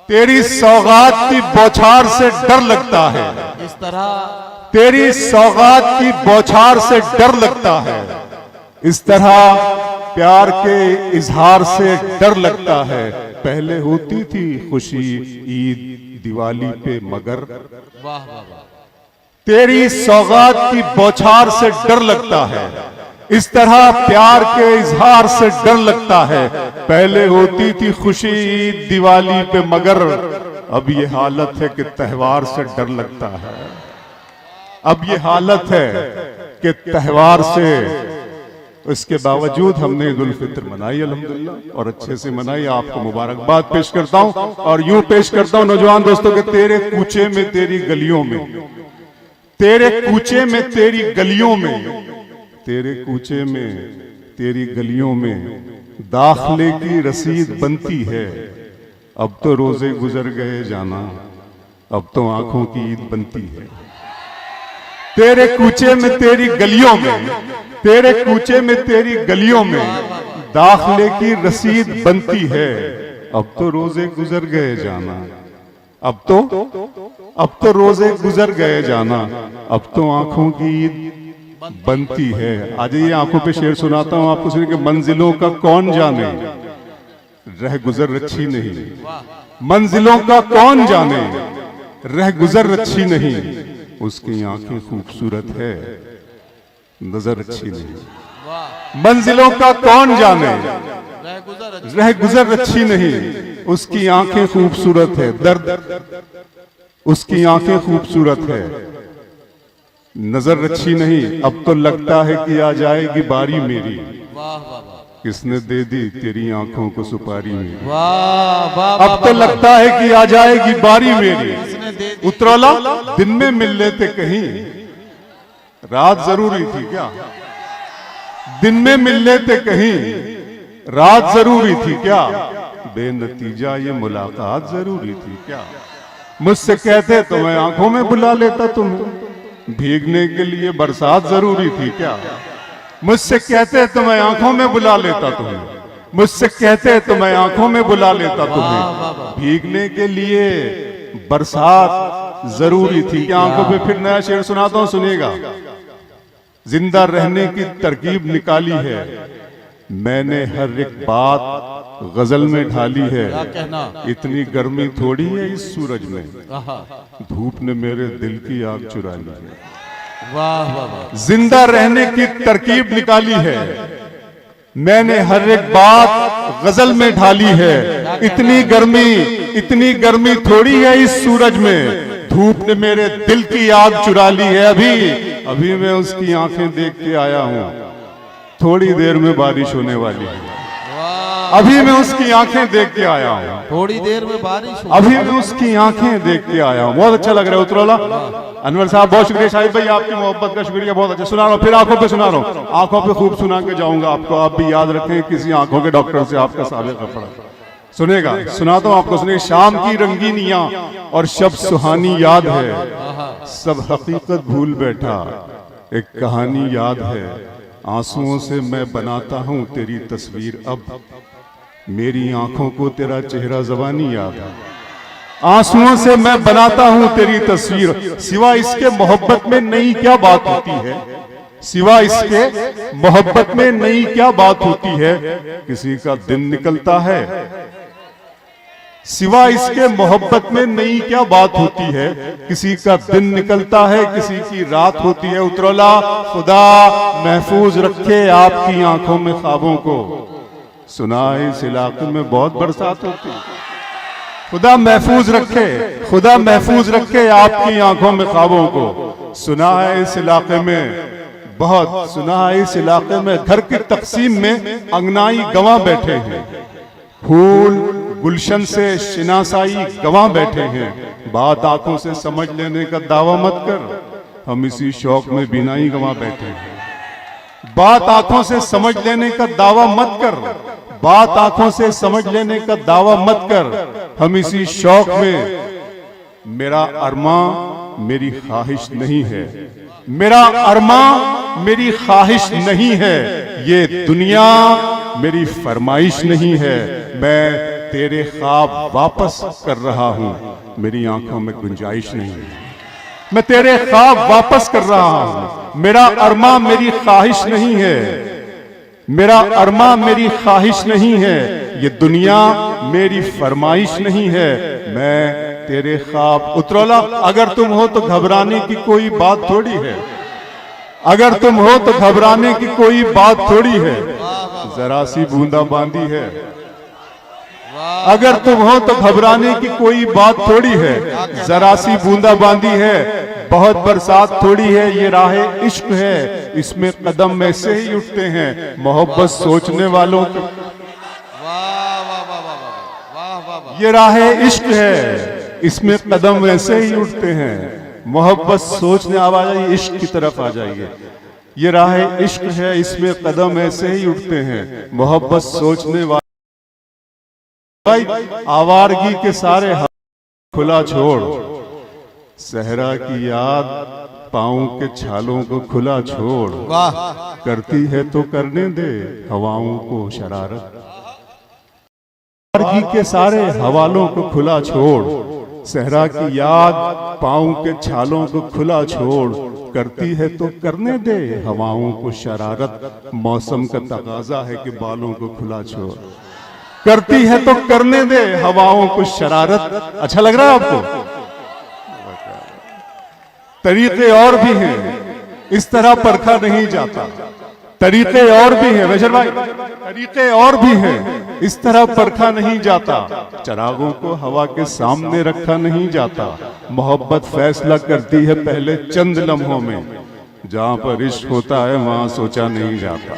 तेरी सौगात की बौछार से डर लगता है। इस तरह तेरी सौगात की बौछार से डर लगता है। इस तरह प्यार के इजहार से डर लगता है। पहले होती थी खुशी ईद दिवाली पे मगर वाह वाह वाह, तेरी सौगात की बौछार से डर लगता है। इस तरह प्यार के इजहार से डर लगता है। पहले होती थी खुशी ईद दिवाली पे मगर अब ये हालत है कि त्योहार से डर लगता है। अब ये हालत है कि त्योहार से, इसके बावजूद हमने ईद उल फित्र मनाई अल्हम्दुलिल्लाह और अच्छे से मनाई। आपको मुबारकबाद पेश करता हूं और यूं पेश करता हूं नौजवान दोस्तों के तेरे कूचे में तेरी गलियों में, तेरे कूचे में तेरी गलियों में, तेरे कूचे में तेरी गलियों में दाखिले की रसीद बनती है। अब तो रोजे गुजर गए जाना, अब तो आंखों की ईद बनती है। तेरे कूचे में तेरी गलियों में, तेरे कूचे में तेरी गलियों में दाखिले की रसीद बनती है। अब तो रोजे गुजर गए जाना, अब तो रोजे गुजर गए जाना, अब तो आंखों की ईद बनती है। आज ये आंखों पे शेर सुनाता हूं आपको सुनिए कि मंजिलों का कौन जाने रह गुजर अच्छी नहीं, मंजिलों का कौन जाने रह गुजर अच्छी नहीं, उसकी आंखें खूबसूरत है नजर अच्छी नहीं। मंजिलों का कौन जाने रह गुजर अच्छी नहीं, उसकी आंखें खूबसूरत है, दर्द उसकी आंखें खूबसूरत है नजर अच्छी नहीं। अब तो लगता है कि आ जाएगी बारी मेरी, किसने दे दी तेरी आंखों को सुपारी मेरी। अब तो लगता है कि आ जाएगी बारी मेरी। उतरौला दिन में मिल लेते कहीं, रात जरूरी थी क्या? दिन में मिल लेते कहीं, रात जरूरी थी क्या? बेनतीजा ये मुलाकात जरूरी थी क्या? मुझसे कहते तो मैं आंखों में बुला लेता तुम्हें, भीगने के लिए बरसात जरूरी थी क्या? मुझसे कहते तो मैं आंखों में बुला लेता तुम्हें, मुझसे कहते तो मैं आंखों में बुला लेता तुम्हें, भीगने के लिए बरसात जरूरी थी क्या? आंखों पे फिर नया शेर सुनाता हूं, सुनिएगा। जिंदा रहने की तरकीब निकाली है मैंने, हर एक बात गजल में ढाली है। इतनी गर्मी थोड़ी है इस सूरज में, धूप ने मेरे दिल की आग चुरा ली है। वाह वाह वाह, जिंदा रहने की तरकीब निकाली है मैंने, हर एक बात गजल में ढाली है। इतनी गर्मी थोड़ी है इस सूरज में, धूप ने मेरे दिल की आग चुरा ली है। अभी मैं उसकी आंखें देख के आया हूं, थोड़ी देर में बारिश होने वाली है। अभी मैं उसकी आंखें देख के आया हूं, थोड़ी देर में बारिश, अभी मैं उसकी आंखें देख के आया हूं। बहुत अच्छा लग रहा है उतरौला। अनवर साहब बहुत शुक्रिया, शाहिद भाई आपकी मोहब्बत का शुक्रिया, बहुत अच्छा सुना रहा हूं। फिर आंखों पे सुना रहा हूं, आंखों पे खूब सुना के जाऊंगा आपको। आप भी याद रखें किसी आंखों के डॉक्टर से आपका साबिक़ा पड़ा। सुनेगा, सुनाता हूं आपको, सुनिए। शाम की रंगीनियां और शब सुहानी याद है, सब हकीकत भूल बैठा एक कहानी याद है। आंसुओं से मैं बनाता हूं तेरी तस्वीर, अब मेरी आंखों को तेरा चेहरा ज़बानी याद है। आंसुओं से मैं बनाता हूं तेरी तस्वीर, सिवा इसके मोहब्बत में नई क्या बात होती है, सिवा इसके मोहब्बत में नई क्या बात होती है। किसी का दिन निकलता है, सिवा इसके मोहब्बत में नई क्या बात होती है। किसी का दिन निकलता है, किसी की रात होती है। उतरौला खुदा महफूज रखे आपकी आंखों में ख्वाबों को, सुना है इस इलाके में बहुत बरसात होती है। खुदा महफूज रखे, खुदा महफूज रखे आपकी आंखों में ख्वाबों को, सुना है इस इलाके में बहुत, सुना है इस इलाके में घर की तकसीम में अंगनाई गवां बैठे हैं, फूल गुलशन से शिनासाई गवां बैठे हैं। बात आंखों से समझ लेने का दावा मत कर, हम इसी शौक में बिनाई गवां बैठे हैं। बात आंखों से समझ लेने का दावा मत कर, बात आंखों से समझ लेने का दावा मत कर, हम इसी शौक में। मेरा अरमा मेरी ख्वाहिश नहीं है, मेरा अरमा मेरी ख्वाहिश नहीं है, ये दुनिया मेरी फरमाइश नहीं है। मैं तेरे ख्वाब वापस कर रहा हूं, मेरी आंखों में गुंजाइश नहीं है। मैं तेरे ख्वाब वापस कर रहा हूं, मेरा अरमा मेरी ख्वाहिश नहीं है, मेरा अरमा मेरी ख्वाहिश नहीं है, ये दुनिया मेरी फरमाइश नहीं है। मैं तेरे ख्वाब उतरौला, अगर तुम हो तो घबराने की कोई बात थोड़ी है, अगर तुम हो तो घबराने की कोई बात थोड़ी है, जरा सी बूंदाबांदी है। अगर तुम हो तो घबराने की कोई बात थोड़ी है, जरा सी बूंदाबांदी है, बहुत बरसात थोड़ी है, ये राह इश्क है, इसमें कदम ऐसे ही उठते हैं मोहब्बत सोचने वालों के। ये राह इश्क है, इसमें कदम ऐसे ही उठते हैं मोहब्बत सोचने। आवाज आइए, इश्क की तरफ आ जाइए। ये राह इश्क है, इसमें कदम ऐसे ही उठते हैं मोहब्बत सोचने वाले। आवारगी के सारे खुला छोड़, सहरा की याद पाँव के छालों को खुला छोड़, करती है तो करने दे हवाओं को शरारत। आवारगी के सारे हवालों को खुला छोड़, सहरा की याद पाँव के छालों को खुला छोड़, करती है तो करने दे हवाओं को शरारत। मौसम का तकाजा है कि बालों को खुला छोड़, करती है तो करने दे हवाओं को शरारत। अच्छा लग रहा है आपको? तरीके और भी हैं, इस तरह परखा नहीं जाता। तरीके और भी हैं वैशर भाई, तरीके और भी हैं, इस तरह परखा नहीं जाता। चरागों को हवा के सामने रखा नहीं जाता। मोहब्बत फैसला करती है पहले चंद लम्हों में, जहां पर इश्क होता है वहां सोचा नहीं जाता।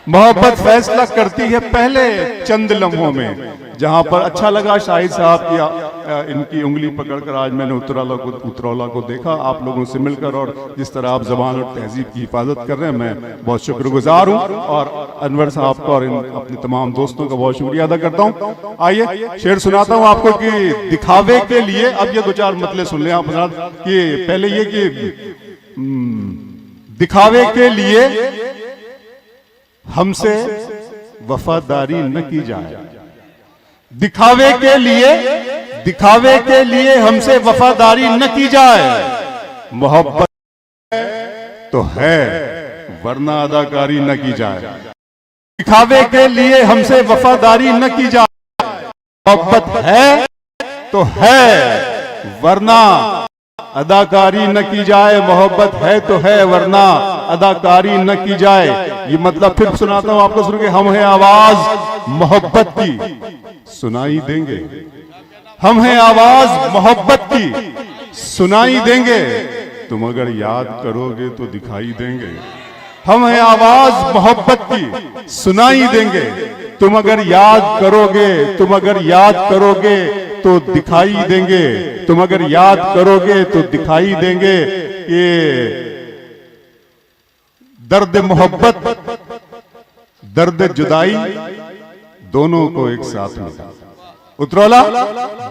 मोहब्बत फैसला करती है पहले चंद लम्हों में, जहां पर अच्छा लगा शाहिद साहब की इनकी उंगली पकड़कर आज मैंने उतरौला को देखा आप लोगों से मिलकर, और जिस तरह आप जबान और तहजीब की हिफाजत कर रहे हैं, मैं बहुत शुक्रगुजार हूं और अनवर साहब का और अपने तमाम दोस्तों का बहुत शुक्रिया अदा करता हूं। आइए शेर सुनाता हूं आपको कि दिखावे के लिए, अब ये दो चार मतले सुन लें आप कि पहले ये कि दिखावे के लिए हमसे वफादारी न की जाए, दिखावे के लिए हमसे वफादारी न की जाए। मोहब्बत तो है वरना अदाकारी न की जाए, दिखावे के लिए हमसे वफादारी न की जाए। मोहब्बत है तो है वरना अदाकारी न की जाए, मोहब्बत है तो है वरना अदाकारी न की जाए। ये मतलब फिर सुनाता हूं आपको, सुन के हम हैं आवाज मोहब्बत की सुनाई देंगे, हम हैं आवाज मोहब्बत की सुनाई देंगे, तुम अगर याद करोगे तो दिखाई देंगे। हम हैं आवाज मोहब्बत की सुनाई देंगे, तुम अगर याद करोगे, तुम अगर याद करोगे तो दिखाई देंगे, तुम अगर याद करोगे तो दिखाई देंगे। ये दर्द मोहब्बत दर्द जुदाई दोनों को एक साथ मिला। उतरौला,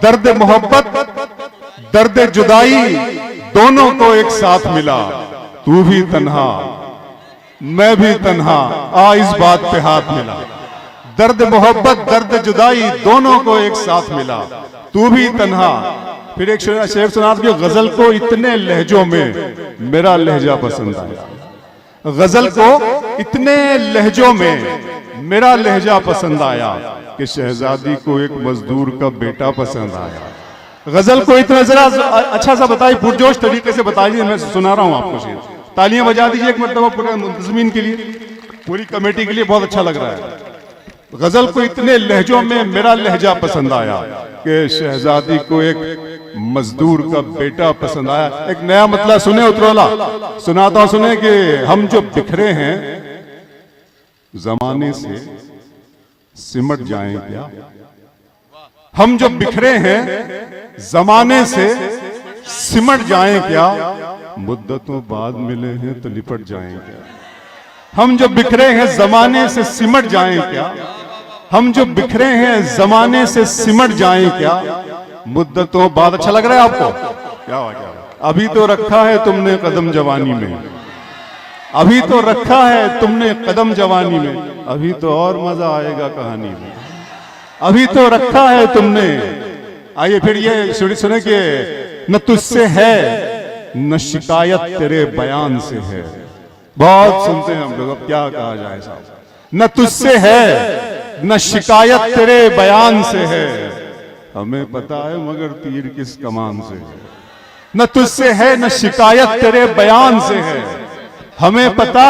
दर्द मोहब्बत दर्द जुदाई दोनों को एक साथ मिला। तू भी तन्हा मैं भी तन्हा, आ इस बात पे हाथ मिला। दर्द मोहब्बत दर्द जुदाई दोनों को एक साथ मिला, तू भी तन्हा। फिर एक शेर सुना की, गजल को इतने लहजों में मेरा लहजा पसंद आया, गजल को इतने लहजों में मेरा लहजा पसंद आया कि शहजादी को एक मजदूर का बेटा पसंद आया। गजल को इतना जरा अच्छा सा बताइए, पुरजोश तरीके से बताइए, मैं सुना रहा हूं आपको शेर। तालियां बजा दीजिए एक मरतबा पूरे मुंतजमीन के लिए, पूरी कमेटी के लिए, बहुत अच्छा लग रहा है। गजल को इतने लहजों में मेरा लहजा पसंद आया कि शहजादी को एक मजदूर का बेटा पसंद आया। एक नया मतलब सुने उतरौला, सुनाता सुने कि हम जो बिखरे हैं जमाने से सिमट जाएं क्या, हम जो बिखरे हैं जमाने से सिमट जाएं क्या, मुद्दतों बाद मिले हैं तो लिपट जाएं क्या। हम जो बिखरे हैं जमाने से सिमट जाएं क्या, हम जो बिखरे हैं जमाने से सिमट जाएं क्या, मुद्दतों बाद। अच्छा लग रहा है आपको? क्या हुआ क्या? अभी तो रखा है तुमने कदम जवानी में, अभी तो रखा है तुमने कदम जवानी में, अभी तो और मजा आएगा कहानी में। अभी तो रखा है तुमने। आइए फिर ये सुने कि न तुझसे है न शिकायत तेरे बयान से है। बहुत सुनते हैं हम लोग, अब क्या कहा जाए साहब। न तुझसे है न शिकायत तेरे बयान से है, हमें पता है मगर तीर किस कमान से है। न तुझसे है न शिकायत तेरे बयान से है, हमें पता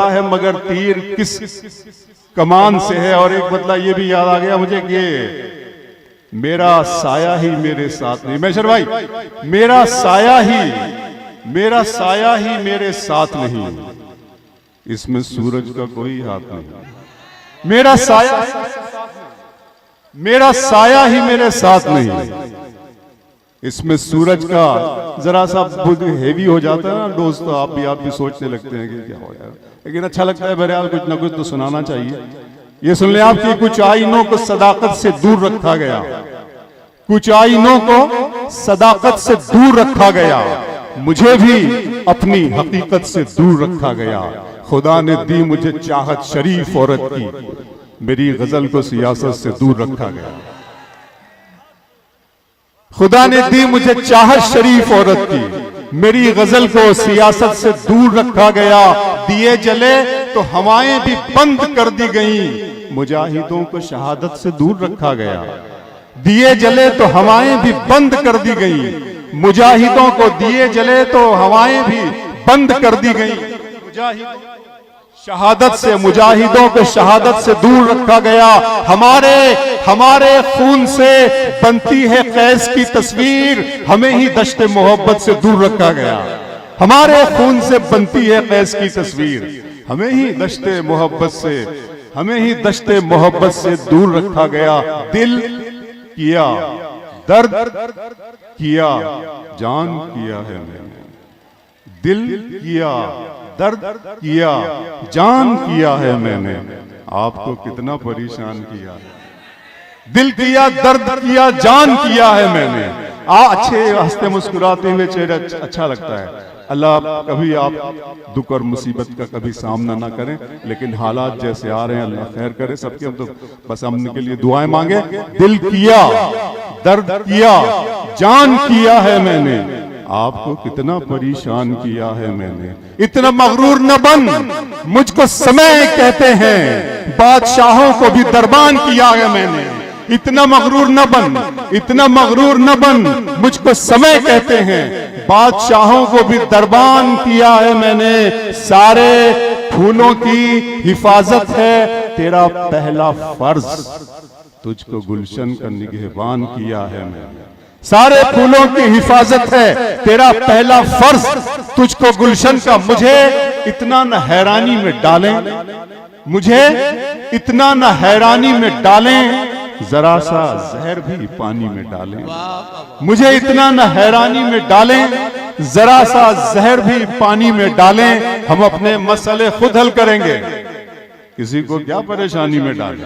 है मगर तीर किस कमान से है। और एक बदला ये भी याद आ गया मुझे कि मेरा साया ही मेरे साथ नहीं, मैशर भाई, मेरा साया ही मेरे साथ नहीं, इसमें सूरज का कोई हाथ नहीं। मेरा साया ही मेरे साथ नहीं, इसमें सूरज का जरा सा हेवी हो जाता है ना डोज, तो आप भी सोचने लगते हैं कि क्या हो यार। लेकिन अच्छा लगता है बहरहाल कुछ ना कुछ तो सुनाना चाहिए। ये सुन ले आपकी कुछ आईनों को सदाकत से दूर रखा गया, कुछ आईनों को सदाकत से दूर रखा गया, मुझे भी अपनी हकीकत से दूर रखा गया। खुदा ने दी मुझे चाहत शरीफ औरत की, मेरी गजल को सियासत से दूर रखा गया। खुदा ने दी मुझे चाहत शरीफ औरत की, मेरी गजल को सियासत से दूर रखा गया। दिए जले तो हवाएं भी बंद कर दी गईं, मुजाहिदों को शहादत से दूर रखा गया। दिए जले तो हवाएं भी बंद कर दी गईं, मुजाहिदों को दिए जले तो हवाएं भी बंद कर दी गईं। मुजाहिदों को शहादत से दूर रखा गया। हमारे खून से बनती है कैस की तस्वीर, हमें ही दश्ते मोहब्बत से दूर रखा गया। हमारे खून से बनती है कैस की तस्वीर, हमें ही दश्ते मोहब्बत से दूर रखा गया। दिल किया दर्द किया जान किया है मैंने, दिल किया दर्द किया जान किया है मैंने, आपको कितना परेशान किया है। दिल किया दर्द किया जान किया है मैंने। अच्छे हंसते मुस्कुराते हुए चेहरा अच्छा लगता है। अल्लाह कभी आप दुख और मुसीबत का कभी सामना ना करें, लेकिन हालात जैसे आ रहे हैं अल्लाह खैर करे सबके। हम तो बस हमने के लिए दुआएं मांगे। दिल किया दर्द किया जान किया है मैंने, आपको कितना परेशान किया है मैंने। इतना मगरूर न बन, मुझको समय कहते हैं, बादशाहों को भी दरबान किया है मैंने। इतना मगरूर न बन, मुझको समय कहते हैं, बादशाहों को भी दरबान किया है मैंने। सारे फूलों की हिफाजत है तेरा पहला फर्ज, तुझको गुलशन का निगहबान किया है मैंने। सारे फूलों की हिफाजत है तेरा पहला फर्ज, तुझको गुलशन का। मुझे इतना न हैरानी में डालें, जरा सा जहर भी पानी में डालें। मुझे इतना न हैरानी में डालें, जरा सा जहर भी पानी में डालें। हम अपने मसले खुद हल करेंगे, किसी को क्या परेशानी में डालें।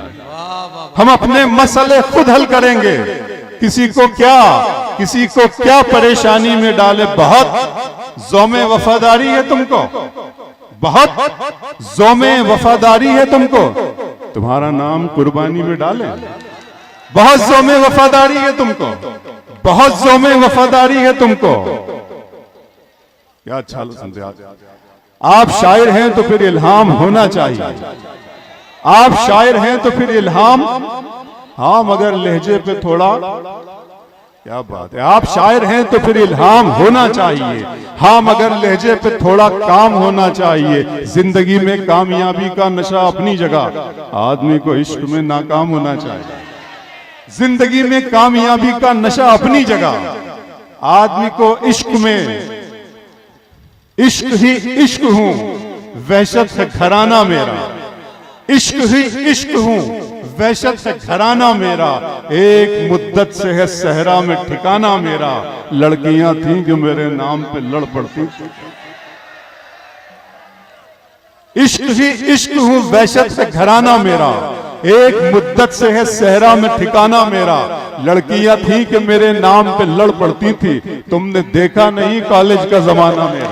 हम अपने मसले खुद हल करेंगे, किसी को क्या परेशानी में डाले। बहुत ज़ौमे वफादारी है तुमको, तुम्हारा नाम कुर्बानी में डाले। बहुत ज़ौमे वफादारी है तुमको, क्या अच्छा सुनते आप शायर हैं तो फिर इल्हाम होना चाहिए। आप शायर हैं तो फिर इल्हाम, हाँ मगर लहजे पे थोड़ा, क्या बात है। आप शायर हैं तो फिर इल्हाम होना चाहिए, हाँ मगर लहजे पे थोड़ा काम होना चाहिए। जिंदगी में कामयाबी का नशा अपनी जगह, आदमी को इश्क में नाकाम होना चाहिए। जिंदगी में कामयाबी का नशा अपनी जगह, आदमी को इश्क में, इश्क ही इश्क हूं, वहशत है घराना मेरा। इश्क ही इश्क हूं, वहशत है घराना मेरा। एक मुद्दत से है सहरा में ठिकाना मेरा, लड़कियां थीं जो मेरे नाम पे लड़ पड़ती। इश्क ही इश्क हूं, वहशत है घराना मेरा। एक मुद्दत से है सहरा में ठिकाना मेरा, लड़कियां थीं कि मेरे नाम पे लड़ पड़ती थी। तुमने देखा नहीं कॉलेज का जमाना मेरा।